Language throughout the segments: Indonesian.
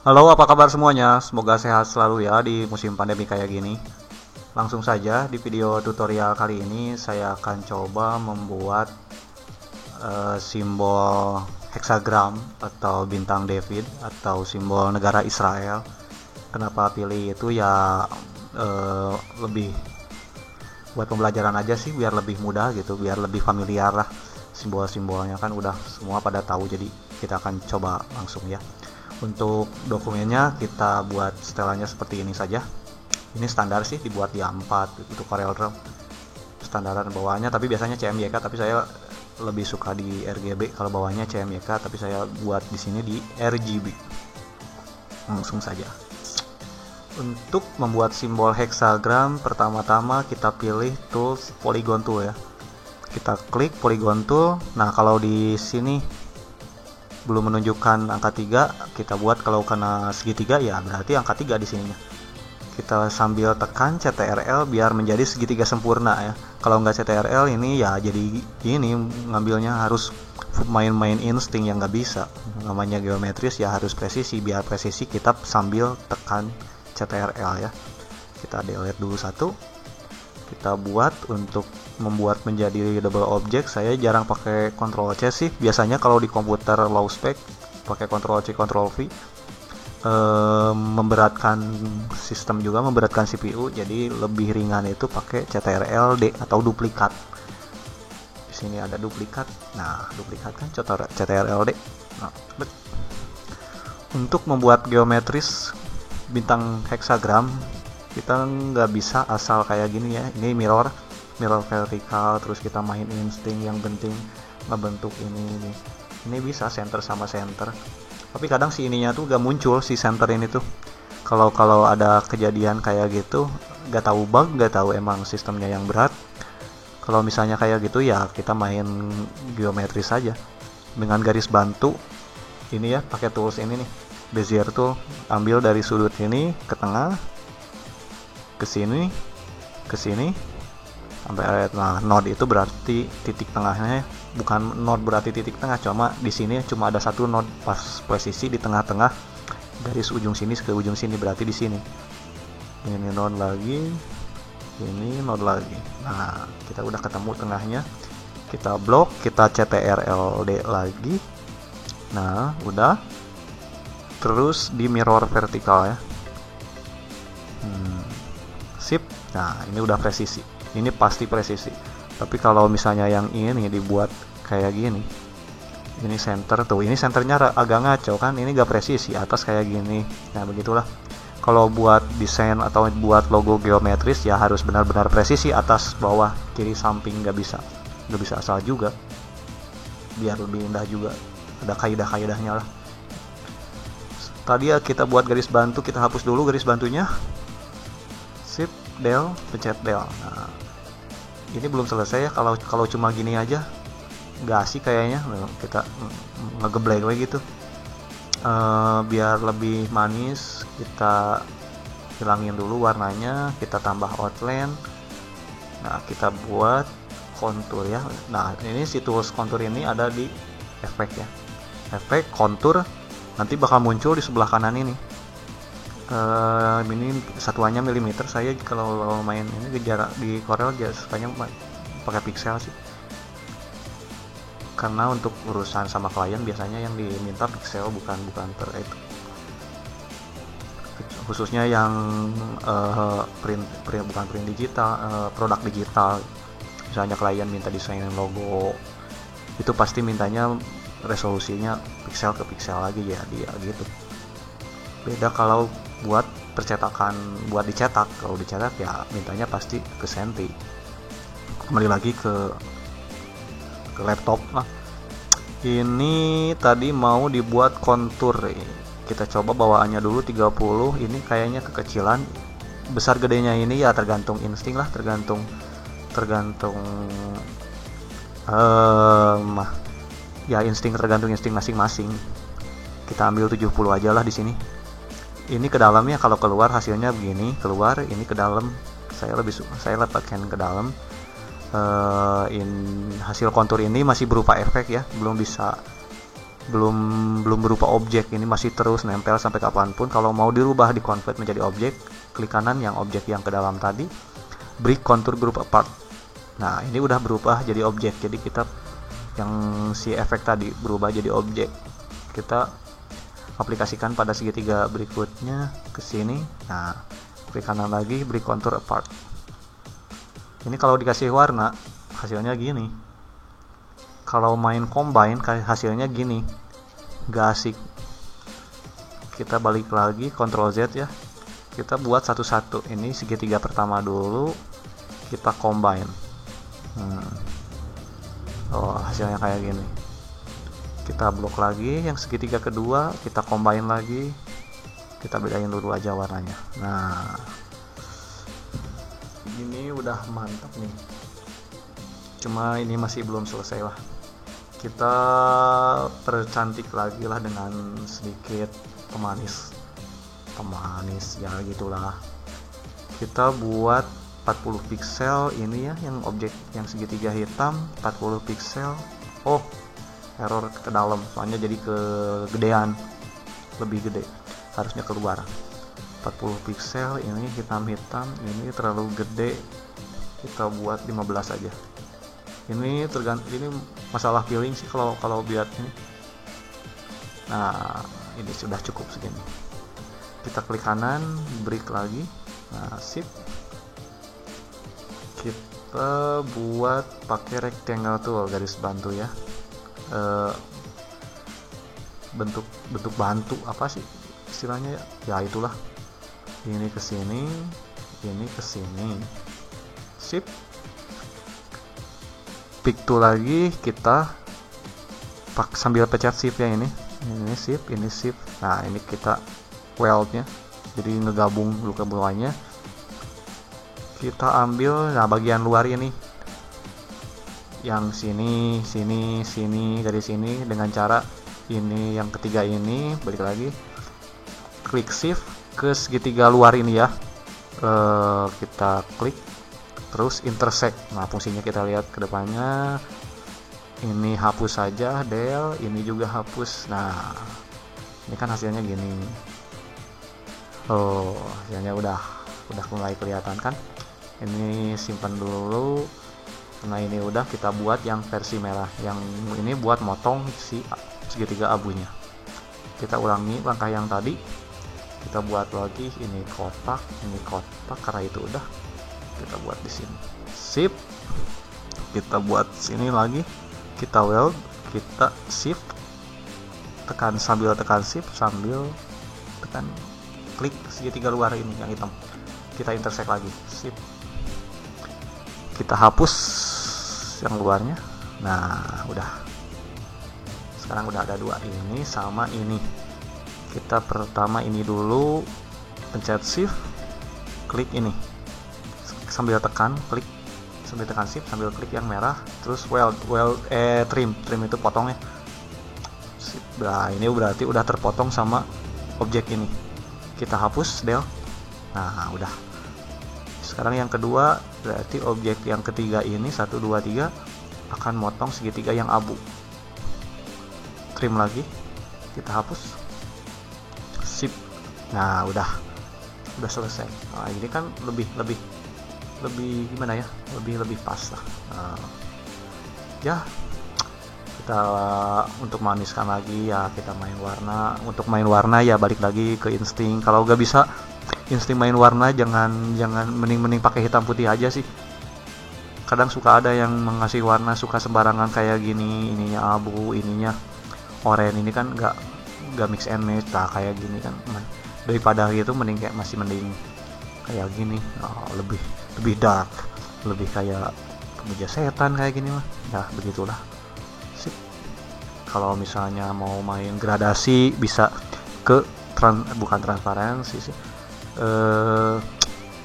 Halo, apa kabar semuanya? Semoga sehat selalu ya di musim pandemi kayak gini. Langsung saja di video tutorial kali ini saya akan coba membuat simbol hexagram atau bintang David atau simbol negara Israel. Kenapa pilih itu ya lebih buat pembelajaran aja sih, biar lebih mudah gitu, biar lebih familiar lah. Simbol-simbolnya kan udah semua pada tahu, jadi kita akan coba langsung ya. Untuk dokumennya kita buat setelannya seperti ini saja. Ini standar sih, dibuat di A4 untuk CorelDRAW standaran bawahnya, tapi biasanya CMYK, tapi saya lebih suka di RGB kalau bawahnya CMYK, tapi saya buat di sini di RGB. Langsung saja. Untuk membuat simbol hexagram, pertama-tama kita pilih tools polygon tool ya. Kita klik polygon tool. Nah, kalau di sini belum menunjukkan angka 3, kita buat kalau kena segitiga ya berarti angka 3 di sininya. Kita sambil tekan CTRL biar menjadi segitiga sempurna ya. Kalau nggak CTRL ini ya jadi ini ngambilnya harus main-main insting yang nggak bisa. Namanya geometris ya harus presisi, biar presisi kita sambil tekan CTRL ya. Kita delete dulu satu. Kita buat untuk membuat menjadi double object. Saya jarang pakai Ctrl C sih. Biasanya kalau di komputer low spec pakai Ctrl C Ctrl V. Memberatkan sistem juga, memberatkan CPU. Jadi lebih ringan itu pakai CTRL D atau duplikat. Di sini ada duplikat. Nah, duplikat kan CTRL D. Nah, untuk membuat geometris bintang hexagram kita nggak bisa asal kayak gini ya. Ini mirror vertikal, terus kita main insting yang penting ngebentuk ini bisa center sama center, tapi kadang si ininya tuh gak muncul, si center ini tuh kalau ada kejadian kayak gitu, gak tahu bug, gak tahu emang sistemnya yang berat. Kalau misalnya kayak gitu ya kita main geometris saja dengan garis bantu ini ya, pakai tools ini nih, Bezier tool. Ambil dari sudut ini ke tengah, ke sini sampai. Nah, node itu berarti titik tengahnya, bukan node berarti titik tengah, cuma di sini cuma ada satu node pas presisi di tengah-tengah garis ujung sini ke ujung sini, berarti di sini. Ini node lagi, ini node lagi. Nah, kita udah ketemu tengahnya. Kita blok, kita CTRL-D lagi. Nah, udah. Terus di mirror vertikal ya. Sip. Nah, ini udah presisi. Ini pasti presisi. Tapi kalau misalnya yang ini dibuat kayak gini, ini center tuh, ini centernya agak ngaco kan, ini gak presisi, atas kayak gini. Nah, begitulah. Kalau buat desain atau buat logo geometris ya harus benar-benar presisi, atas, bawah, kiri, samping, gak bisa asal juga. Biar lebih indah juga, ada kaidah-kaidahnya lah. Tadi ya kita buat garis bantu, kita hapus dulu garis bantunya. Sip, del, pencet del. Nah, ini belum selesai ya, kalau cuma gini aja nggak asik kayaknya. Kita ngegeblek kayak gitu. Biar lebih manis kita hilangin dulu warnanya, kita tambah outline. Nah, kita buat kontur ya. Nah, ini si tools kontur ini ada di efek ya, efek kontur, nanti bakal muncul di sebelah kanan ini. Ini satuannya milimeter. Saya kalau main ini jarak di Corel sukanya pakai pixel sih, karena untuk urusan sama klien biasanya yang diminta pixel, bukan per itu. Khususnya yang print bukan print digital, produk digital. Misalnya klien minta desain logo, itu pasti mintanya resolusinya pixel ke pixel lagi ya, dia gitu. Beda kalau buat percetakan, buat dicetak. Kalau dicetak ya mintanya pasti ke senti. Kembali lagi ke laptop lah. Ini tadi mau dibuat kontur. Kita coba bawaannya dulu 30. Ini kayaknya kekecilan. Besar gedenya ini ya tergantung insting lah, tergantung ya insting, tergantung insting masing-masing. Kita ambil 70 aja lah di sini. Ini ke dalamnya, kalau keluar hasilnya begini, keluar ini ke dalam. Saya letakkan ke dalam. Hasil kontur ini masih berupa efek ya, belum bisa belum belum berupa objek, ini masih terus nempel sampai kapanpun. Kalau mau dirubah, di convert menjadi objek, klik kanan yang objek yang ke dalam tadi, break contour group apart. Nah ini udah berubah jadi objek, jadi kita yang si efek tadi berubah jadi objek, kita aplikasikan pada segitiga berikutnya ke sini. Nah klik kanan lagi, break contour apart. Ini kalau dikasih warna hasilnya gini, kalau main combine hasilnya gini, gak asik. Kita balik lagi, Ctrl Z ya, kita buat satu-satu. Ini segitiga pertama dulu kita combine. Oh hasilnya kayak gini. Kita blok lagi, yang segitiga kedua kita combine lagi, kita bedain dulu aja warnanya. Nah ini udah mantap nih, cuma ini masih belum selesai lah. Kita percantik lagi lah dengan sedikit pemanis ya gitulah. Kita buat 40 pixel ini ya, yang objek yang segitiga hitam 40 pixel. Oh error ke dalam, soalnya jadi kegedean, lebih gede, harusnya keluar. 40 pixel ini hitam-hitam, ini terlalu gede, kita buat 15 aja. Ini tergantung, ini masalah feeling sih kalau lihat ini. Nah ini sudah cukup segini, kita klik kanan, break lagi. Nah sip, kita buat pakai rectangle tool, garis bantu ya. Bentuk bantu apa sih istilahnya ya, itulah. Ini ke sini, ini ke sini. Sip. Pick tool lagi, kita sambil pencet shift ya, ini shift, ini shift. Nah, ini kita weld-nya. Jadi ngegabung dulu ke bawahnya. Kita ambil bagian luar ini. Yang sini dari sini dengan cara ini, yang ketiga ini, balik lagi. Klik shift ke segitiga luar ini ya, kita klik terus intersect. Nah fungsinya kita lihat ke depannya, ini hapus saja del, ini juga hapus. Nah ini kan hasilnya gini. Oh hasilnya udah mulai kelihatan kan. Ini simpan dulu. Nah ini udah, kita buat yang versi merah, yang ini buat motong si segitiga abunya. Kita ulangi langkah yang tadi, kita buat lagi ini kotak karena itu udah kita buat di sini. Sip, kita buat sini lagi, kita weld, kita shift sambil tekan shift sambil tekan klik segitiga luar ini yang hitam, kita intersect lagi. Sip, kita hapus yang luarnya. Nah udah, sekarang udah ada dua, ini sama ini. Kita pertama ini dulu, pencet shift, klik ini sambil tekan shift sambil klik yang merah, terus trim itu potongnya. Nah ini berarti udah terpotong sama objek ini, kita hapus del. Nah udah, sekarang yang kedua, berarti objek yang ketiga ini 1, 2, 3 akan motong segitiga yang abu. Trim lagi, kita hapus. Sip. Nah udah selesai. Nah ini kan lebih gimana ya, lebih pas lah. Ya kita untuk maniskan lagi ya, kita main warna. Untuk main warna ya balik lagi ke insting. Kalau nggak bisa insting main warna, jangan mending pakai hitam putih aja sih. Kadang suka ada yang mengasih warna suka sembarangan kayak gini, ininya abu, ininya oranye, ini kan nggak mix and match. Nah kayak gini kan, daripada gitu mending kayak gini. Lebih dark, lebih kayak kemeja setan kayak gini mah. Nah begitulah. Sip. Kalau misalnya mau main gradasi bisa ke bukan transparansi sih,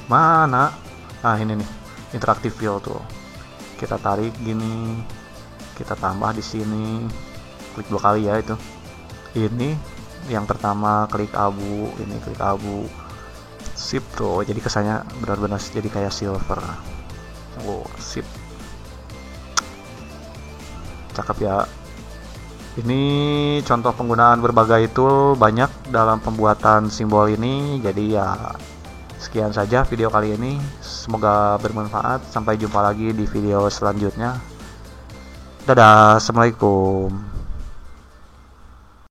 mana, nah ini nih interactive fill tuh, kita tarik gini, kita tambah di sini, klik 2 kali ya itu. Ini yang pertama klik abu, ini klik abu. Sip tuh, jadi kesannya benar-benar jadi kayak silver. Oh sip, cakep ya. Ini contoh penggunaan berbagai tool banyak dalam pembuatan simbol ini. Jadi ya sekian saja video kali ini. Semoga bermanfaat. Sampai jumpa lagi di video selanjutnya. Dadah, assalamualaikum.